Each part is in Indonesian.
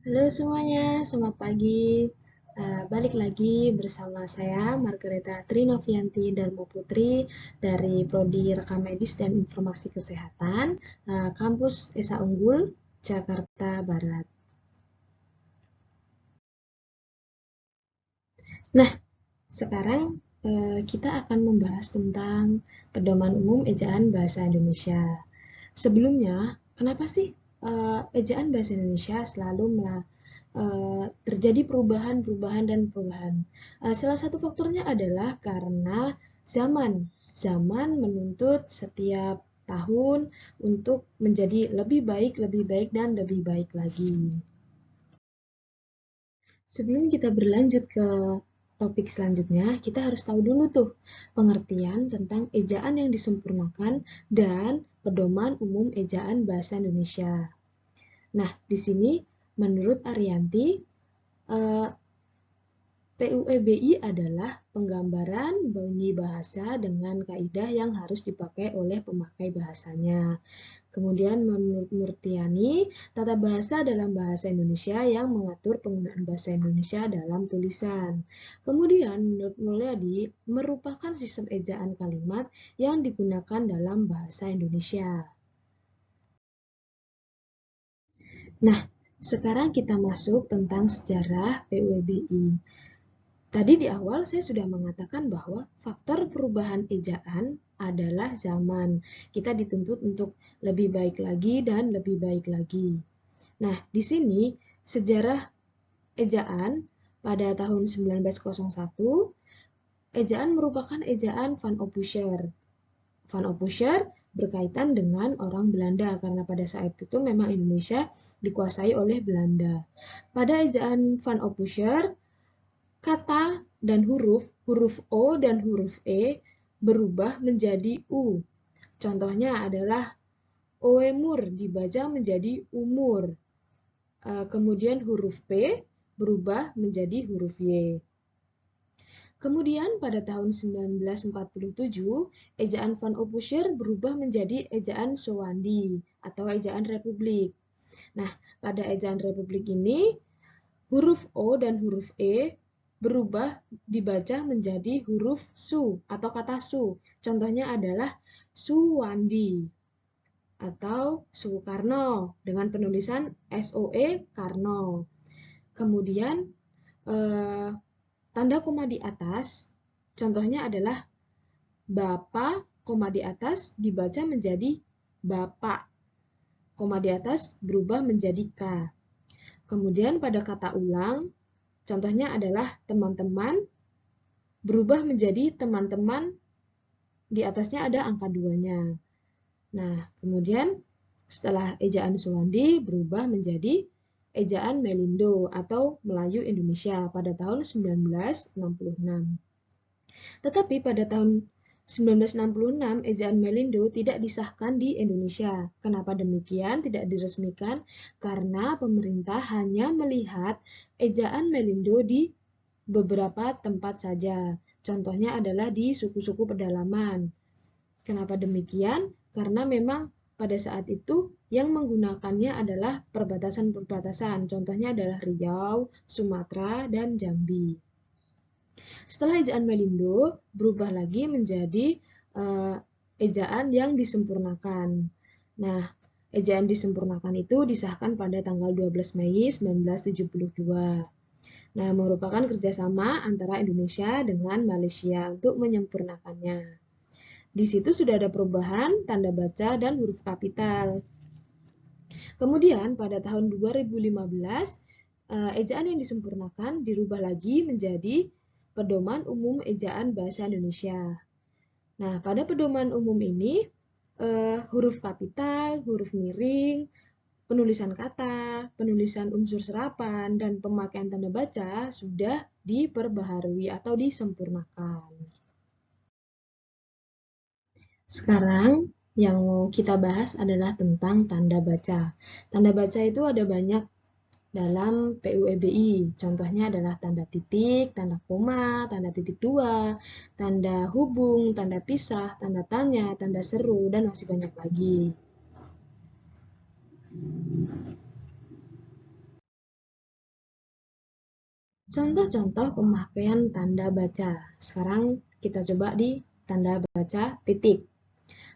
Halo semuanya, selamat pagi. Balik lagi bersama saya Margareta Trinovianti Darmo Putri dari Prodi Rekam Medis dan Informasi Kesehatan, Kampus Esa Unggul, Jakarta Barat. Nah, sekarang kita akan membahas tentang Pedoman Umum Ejaan Bahasa Indonesia. Sebelumnya, kenapa sih ejaan bahasa Indonesia selalu terjadi perubahan dan perubahan? Salah satu faktornya adalah karena zaman. Zaman menuntut setiap tahun untuk menjadi lebih baik, dan lebih baik lagi. Sebelum kita berlanjut ke topik selanjutnya, kita harus tahu dulu tuh pengertian tentang ejaan yang disempurnakan dan pedoman umum ejaan bahasa Indonesia. Nah, di sini menurut Arianti, eh, PUEBI adalah penggambaran bunyi bahasa dengan kaidah yang harus dipakai oleh pemakai bahasanya. Kemudian menurut Murtiani, tata bahasa dalam bahasa Indonesia yang mengatur penggunaan bahasa Indonesia dalam tulisan. Kemudian menurut Mulyadi, merupakan sistem ejaan kalimat yang digunakan dalam bahasa Indonesia. Nah, sekarang kita masuk tentang sejarah PUEBI. Tadi di awal saya sudah mengatakan bahwa faktor perubahan ejaan adalah zaman. Kita dituntut untuk lebih baik lagi dan lebih baik lagi. Nah, di sini sejarah ejaan pada tahun 1901, ejaan merupakan ejaan Van Ophuser. Van Ophuser berkaitan dengan orang Belanda karena pada saat itu memang Indonesia dikuasai oleh Belanda. Pada ejaan Van Ophuser, kata dan huruf O dan huruf E berubah menjadi U. Contohnya adalah Oemur dibaca menjadi umur. Kemudian huruf P berubah menjadi huruf Y. Kemudian pada tahun 1947, ejaan Van Ophuser berubah menjadi ejaan Sowandi atau ejaan Republik. Nah, pada ejaan Republik ini, huruf O dan huruf E berubah dibaca menjadi huruf Su atau kata Su. Contohnya adalah Suwandi atau Soekarno dengan penulisan SOE Karno. Kemudian tanda koma di atas, contohnya adalah Bapak, koma di atas dibaca menjadi Bapak. Koma di atas berubah menjadi K. Kemudian pada kata ulang, contohnya adalah teman-teman berubah menjadi teman-teman, di atasnya ada angka 2-nya. Nah, kemudian setelah ejaan Suwandi berubah menjadi ejaan Melindo atau Melayu Indonesia pada tahun 1966. Tetapi pada tahun 1966, ejaan Melindo tidak disahkan di Indonesia. Kenapa demikian? Tidak diresmikan karena pemerintah hanya melihat ejaan Melindo di beberapa tempat saja. Contohnya adalah di suku-suku pedalaman. Kenapa demikian? Karena memang pada saat itu yang menggunakannya adalah perbatasan-perbatasan. Contohnya adalah Riau, Sumatera, dan Jambi. Setelah ejaan Melindo, berubah lagi menjadi ejaan yang disempurnakan. Nah, ejaan disempurnakan itu disahkan pada tanggal 12 Mei 1972. Nah, merupakan kerjasama antara Indonesia dengan Malaysia untuk menyempurnakannya. Di situ sudah ada perubahan tanda baca dan huruf kapital. Kemudian pada tahun 2015, ejaan yang disempurnakan dirubah lagi menjadi Pedoman Umum Ejaan Bahasa Indonesia. Nah, pada pedoman umum ini, huruf kapital, huruf miring, penulisan kata, penulisan unsur serapan, dan pemakaian tanda baca sudah diperbaharui atau disempurnakan. Sekarang yang mau kita bahas adalah tentang tanda baca. Tanda baca itu ada banyak dalam PUEBI. Contohnya adalah tanda titik, tanda koma, tanda titik dua, tanda hubung, tanda pisah, tanda tanya, tanda seru, dan masih banyak lagi. Contoh-contoh pemakaian tanda baca. Sekarang kita coba di tanda baca titik.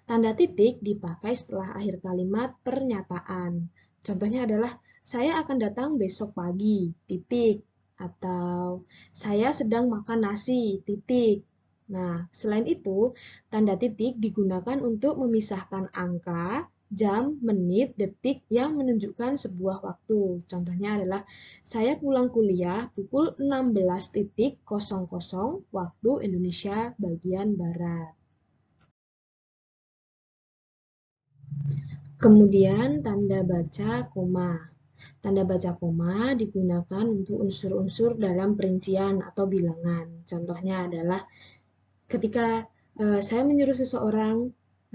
Tanda titik dipakai setelah akhir kalimat pernyataan. Contohnya adalah, saya akan datang besok pagi, titik. Atau, saya sedang makan nasi, titik. Nah, selain itu, tanda titik digunakan untuk memisahkan angka, jam, menit, detik yang menunjukkan sebuah waktu. Contohnya adalah, saya pulang kuliah pukul 16.00 waktu Indonesia bagian Barat. Kemudian tanda baca koma. Tanda baca koma digunakan untuk unsur-unsur dalam perincian atau bilangan. Contohnya adalah ketika saya menyuruh seseorang,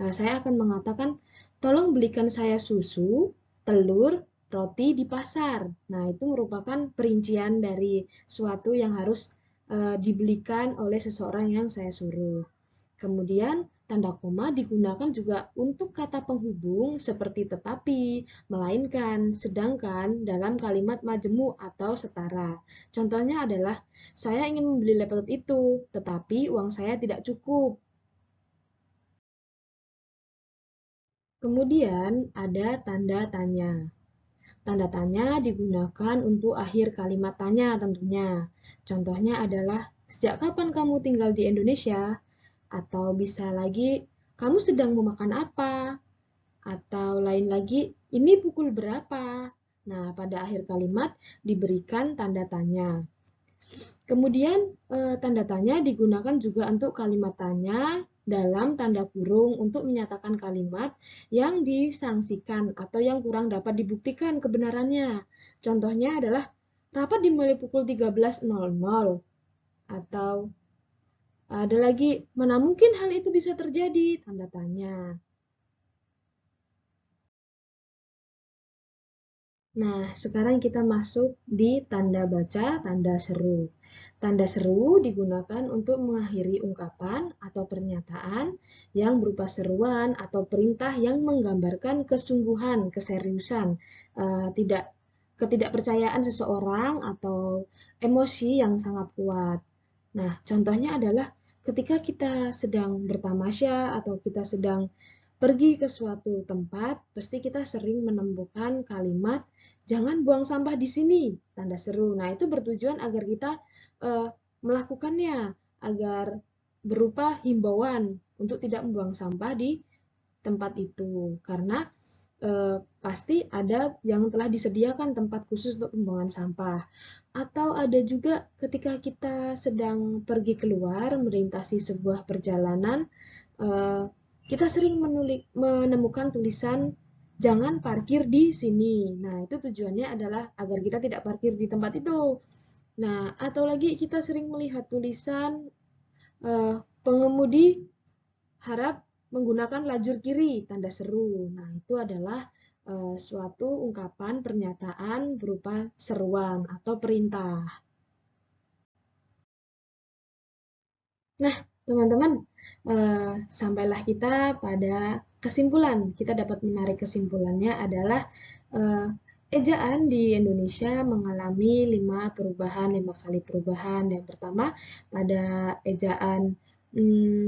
saya akan mengatakan, tolong belikan saya susu, telur, roti di pasar. Nah, itu merupakan perincian dari suatu yang harus dibelikan oleh seseorang yang saya suruh. Kemudian, tanda koma digunakan juga untuk kata penghubung seperti tetapi, melainkan, sedangkan dalam kalimat majemuk atau setara. Contohnya adalah, saya ingin membeli laptop itu, tetapi uang saya tidak cukup. Kemudian ada tanda tanya. Tanda tanya digunakan untuk akhir kalimat tanya tentunya. Contohnya adalah, sejak kapan kamu tinggal di Indonesia? Atau bisa lagi, kamu sedang memakan apa? Atau lain lagi, ini pukul berapa? Nah, pada akhir kalimat diberikan tanda tanya. Kemudian, tanda tanya digunakan juga untuk kalimat tanya dalam tanda kurung untuk menyatakan kalimat yang disangsikan atau yang kurang dapat dibuktikan kebenarannya. Contohnya adalah, rapat dimulai pukul 13.00. Atau ada lagi, mana mungkin hal itu bisa terjadi? Tanda tanya. Nah, sekarang kita masuk di tanda baca, tanda seru. Tanda seru digunakan untuk mengakhiri ungkapan atau pernyataan yang berupa seruan atau perintah yang menggambarkan kesungguhan, keseriusan, tidak ketidakpercayaan seseorang atau emosi yang sangat kuat. Nah, contohnya adalah ketika kita sedang bertamasya atau kita sedang pergi ke suatu tempat, pasti kita sering menemukan kalimat, jangan buang sampah di sini, tanda seru. Nah, itu bertujuan agar kita melakukannya, agar berupa himbauan untuk tidak membuang sampah di tempat itu. Karena pasti ada yang telah disediakan tempat khusus untuk pembuangan sampah. Atau ada juga ketika kita sedang pergi keluar, melintasi sebuah perjalanan, kita sering menemukan tulisan jangan parkir di sini. Nah, itu tujuannya adalah agar kita tidak parkir di tempat itu. Nah, atau lagi kita sering melihat tulisan pengemudi harap menggunakan lajur kiri, tanda seru. Nah, itu adalah suatu ungkapan pernyataan berupa seruan atau perintah. Nah, teman-teman, sampailah kita pada kesimpulan. Kita dapat menarik kesimpulannya adalah ejaan di Indonesia mengalami 5 kali perubahan. Yang pertama, pada ejaan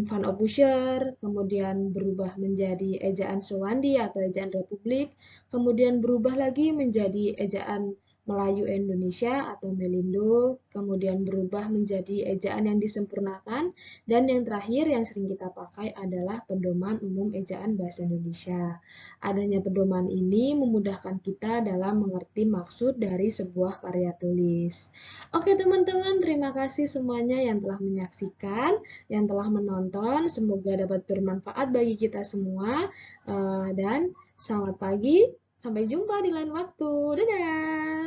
Van Opusher, kemudian berubah menjadi ejaan Sowandi atau ejaan Republik, kemudian berubah lagi menjadi ejaan Melayu Indonesia atau Melindo, kemudian berubah menjadi ejaan yang disempurnakan, dan yang terakhir yang sering kita pakai adalah pedoman umum ejaan bahasa Indonesia. Adanya pedoman ini memudahkan kita dalam mengerti maksud dari sebuah karya tulis. Oke teman-teman, terima kasih semuanya yang telah menyaksikan, yang telah menonton. Semoga dapat bermanfaat bagi kita semua. Dan selamat pagi, sampai jumpa di lain waktu. Dadah!